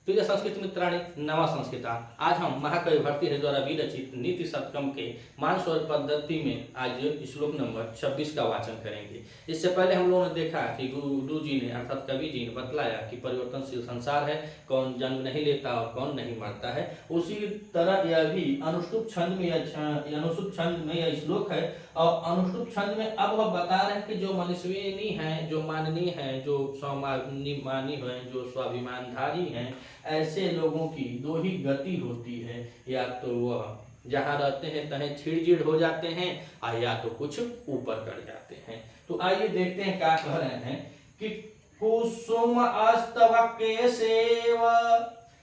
प्रिय संस्कृत मित्राणि नवा संस्कृता। आज हम महाकवि भर्तृहरि द्वारा विरचित नीति शतकम के मान स्वर पद्धति में आज श्लोक नंबर 26 का वाचन करेंगे। इससे पहले हम लोगों ने देखा कि गुरु जी ने अर्थात कवि जी ने बतलाया कि परिवर्तनशील संसार है, कौन जन्म नहीं लेता और कौन नहीं मरता है। उसी तरह यह भी अनुष्टुप छंद में यह श्लोक है और अनुष्टुप छंद में अब वह बता रहे हैं कि जो मनुष्यनी है, जो माननीय है, जो स्वाभिमानी है, जो स्वाभिमानधारी हैं, ऐसे लोगों की दो ही गति होती है। या तो वह जहाँ रहते हैं तहें छिड़जिड़ हो जाते हैं और या तो कुछ ऊपर कर जाते हैं। तो आइए देखते हैं क्या कह रहे हैं कि कुसुम अस्तव के सेव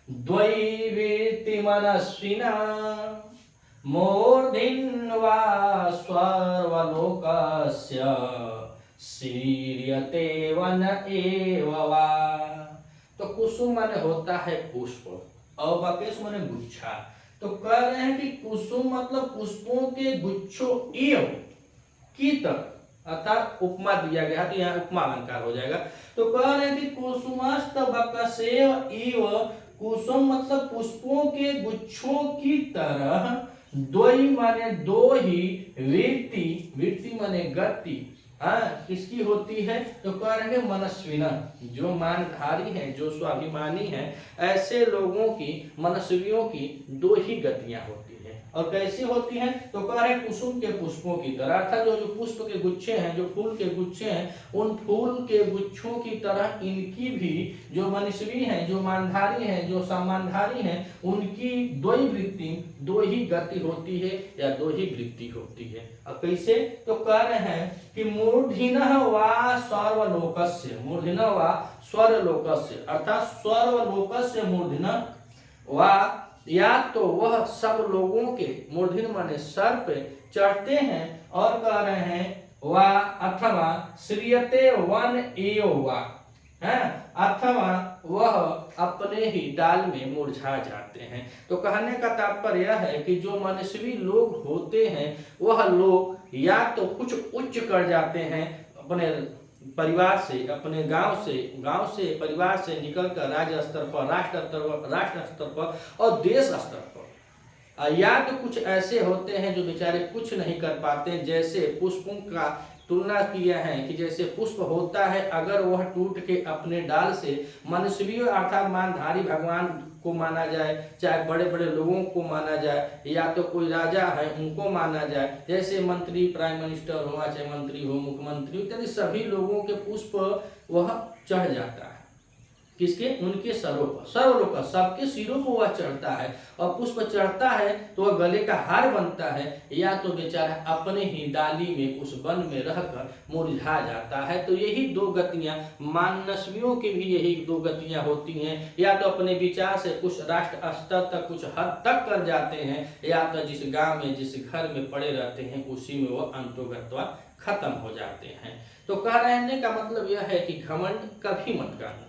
द्वैवृत्ति मनस्विना मूर्धिन्वा स्वर्वलोकस्य सीर्यते वन एव वा। तो कुसुम माने होता है पुष्प और बकेश माने गुच्छा। तो कह रहे हैं कि कुसुम मतलब पुष्पों के गुच्छों एव की तरह, अर्थात उपमा दिया गया तो यहाँ उपमा अलंकार हो जाएगा। तो कह रहे हैं कि कुसुमस्त बकसेव एव, कुसुम मतलब पुष्पों के गुच्छों की तरह, द्वयी माने दो ही, वृत्ति माने गति किसकी होती है। तो कह रहे हैं मनस्विना, जो मानधारी है, जो स्वाभिमानी है, ऐसे लोगों की, मनस्वियों की दो ही गतियां होती है। और कैसी होती हैं? तो कह रहे हैं कुसुम के पुष्पों की तरह, अर्थात जो पुष्प के गुच्छे हैं, जो फूल के गुच्छे हैं, उन फूल के गुच्छों की तरह इनकी भी जो मनस्वी हैं, जो मानधारी हैं, जो सम्मानधारी हैं, उनकी दो ही वृत्ति, दो ही गति होती है या दो ही वृत्ति होती है। अब कैसे? तो कह रहे हैं कि मूर्धिनः वा स्वर्वलोकस्य, मूर्धिनः वा स्वर्वलोकस्य, अर्थात स्वर्वलोकस्य मूर्धिनः वा, या तो वह सब लोगों के, मूर्धन्य माने सर पे चढ़ते हैं, और कह रहे हैं वा अथवा श्रियते वन एव वा, है, अथवा वह अपने ही डाल में मुरझा जाते हैं। तो कहने का तात्पर्य यह है कि जो मनस्वी लोग होते हैं वह लोग या तो कुछ उच्च कर जाते हैं, अपने परिवार से, अपने गांव से परिवार से निकलकर राज्य स्तर पर, राष्ट्र स्तर पर और देश स्तर पर, या तो कुछ ऐसे होते हैं जो बेचारे कुछ नहीं कर पाते। जैसे पुष्पों का तुलना किया है कि जैसे पुष्प होता है, अगर वह टूट के अपने डाल से मनस्वी अर्थात मानधारी भगवान को माना जाए, चाहे बड़े बड़े लोगों को माना जाए, या तो कोई राजा है उनको माना जाए, जैसे मंत्री, प्राइम मिनिस्टर हो, चाहे मंत्री हो, मुख्यमंत्री इत्यादि सभी लोगों के पुष्प वह चढ़ जाता है। किसके? उनके सरों पर, सर्वलोक सबके सिरों पर वह चढ़ता है। और पुष्प चढ़ता है तो वह गले का हार बनता है, या तो बेचारा अपने ही डाली में उस वन में रहकर मुरझा जाता है। तो यही दो गतियां मानस्वियों की भी यही दो गतियां होती हैं, या तो अपने विचार से कुछ राष्ट्र स्तर तक, कुछ हद तक कर जाते हैं, या तो जिस गांव में, जिस घर में पड़े रहते हैं उसी में वह अंतोगत्वा खत्म हो जाते हैं। तो कह रहने का मतलब यह है कि घमंड कभी मत करना,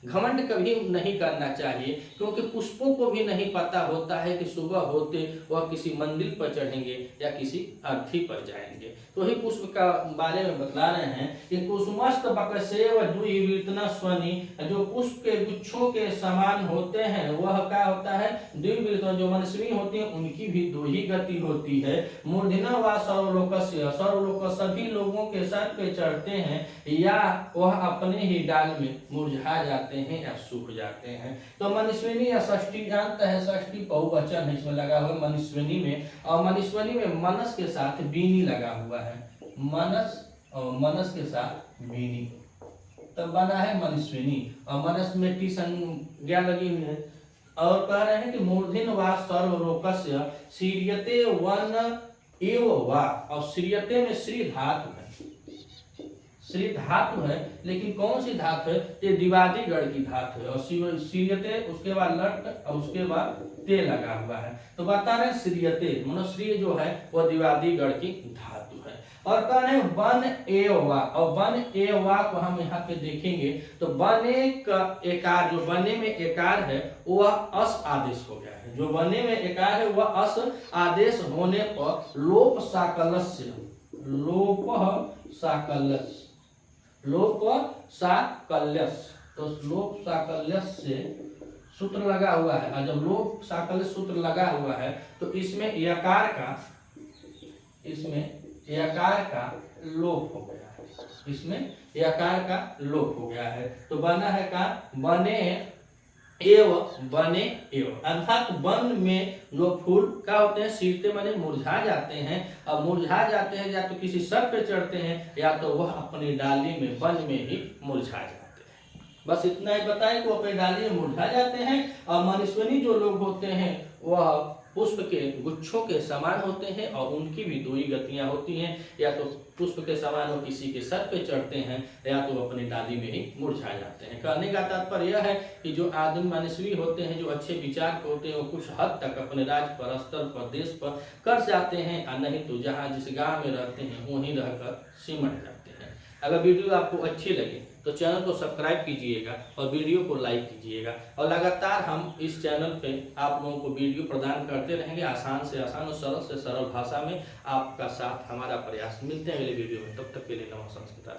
घमंड कभी नहीं करना चाहिए, क्योंकि पुष्पों को भी नहीं पता होता है कि सुबह होते वह किसी मंदिर पर चढ़ेंगे या किसी अर्थी पर जाएंगे। तो ही पुष्प का बारे में बतला रहे हैं कि कुसुमस्त बकसेव द्विवृत्तनस्वनि, जो पुष्प के गुच्छों के समान होते हैं वह क्या होता है? द्विवृत्त, जो मनस्वी होती है उनकी भी दो ही गति होती है। मूर्धन्य वा सर्वलोकस्य, सर्वलोक सभी लोगों के सर पे चढ़ते हैं, या वह अपने ही डाल में मुरझा जाते हैं या सूख जाते हैं। तो मनस्विनी या षष्ठी जानता है, षष्ठी बहुवचन है इसमें लगा हुआ मनस्विनी में, और मनस्विनी में मनस के साथ बीनी लगा हुआ है, मनस और मनस के साथ बीनी, तब बना है मनस्विनी, और मनस में टी संज्ञा लगी हुई है। और कह रहे हैं कि मूर्धन्य वा सर्वलोकस्य सीर्यते वन एव वा, और सीर्यते में श्री धातु है, श्री धातु है, लेकिन कौन सी धातु है? ये दिवादी गढ़ की धातु है, और सीर्यते उसके बाद लट और उसके बाद ते लगा हुआ है। तो बता रहे सीर्यते मनुष्य जो है वह दिवादी गढ़ की धातु है। और कह रहे हैं वन एव वा, और वन एव वा को हम यहाँ पे देखेंगे तो बने का एकार, जो बने में एकार है वह अस आदेश हो गया है। जो बने में एकार है वह अस आदेश होने पर लोप साकलस्य, लोप साकलस्य, लोप साकल्यस, तो लोप साकल्यस से सूत्र लगा हुआ है, और जब लोप शाकल सूत्र लगा हुआ है तो इसमें यकार का लोप हो गया है, इसमें यकार का लोप हो गया है। तो बना है का बने एव, बने एव, अर्थात वन में जो फूल क्या होते हैं, सीरते माने मुरझा जाते हैं, और मुरझा जाते हैं या तो किसी सर पे चढ़ते हैं या तो वह अपनी डाली में वन में ही मुरझा जाते हैं। बस इतना ही बताएं कि वो अपनी डाली में मुरझा जाते हैं। और मनुष्यनी जो लोग होते हैं वह पुष्प के गुच्छों के समान होते हैं, और उनकी भी दो ही गतियां होती हैं, या तो पुष्प के समान वो किसी के सर पे चढ़ते हैं या तो अपनी डाली में ही मुरझा जाते हैं। कहने का तात्पर्य यह है कि जो आदमी मनुष्य होते हैं, जो अच्छे विचार के होते हैं, वो कुछ हद तक अपने राज्य पर, स्तर पर, देश पर कर जाते हैं, और नहीं तो जहाँ जिस गाँव में रहते हैं वहीं रहकर सिमट जाते हैं। अगर वीडियो आपको अच्छी लगे तो चैनल को सब्सक्राइब कीजिएगा और वीडियो को लाइक कीजिएगा, और लगातार हम इस चैनल पे आप लोगों को वीडियो प्रदान करते रहेंगे, आसान से आसान और सरल से सरल भाषा में। आपका साथ हमारा प्रयास। मिलते हैं अगले वीडियो में, तब तक के लिए नमस्कार।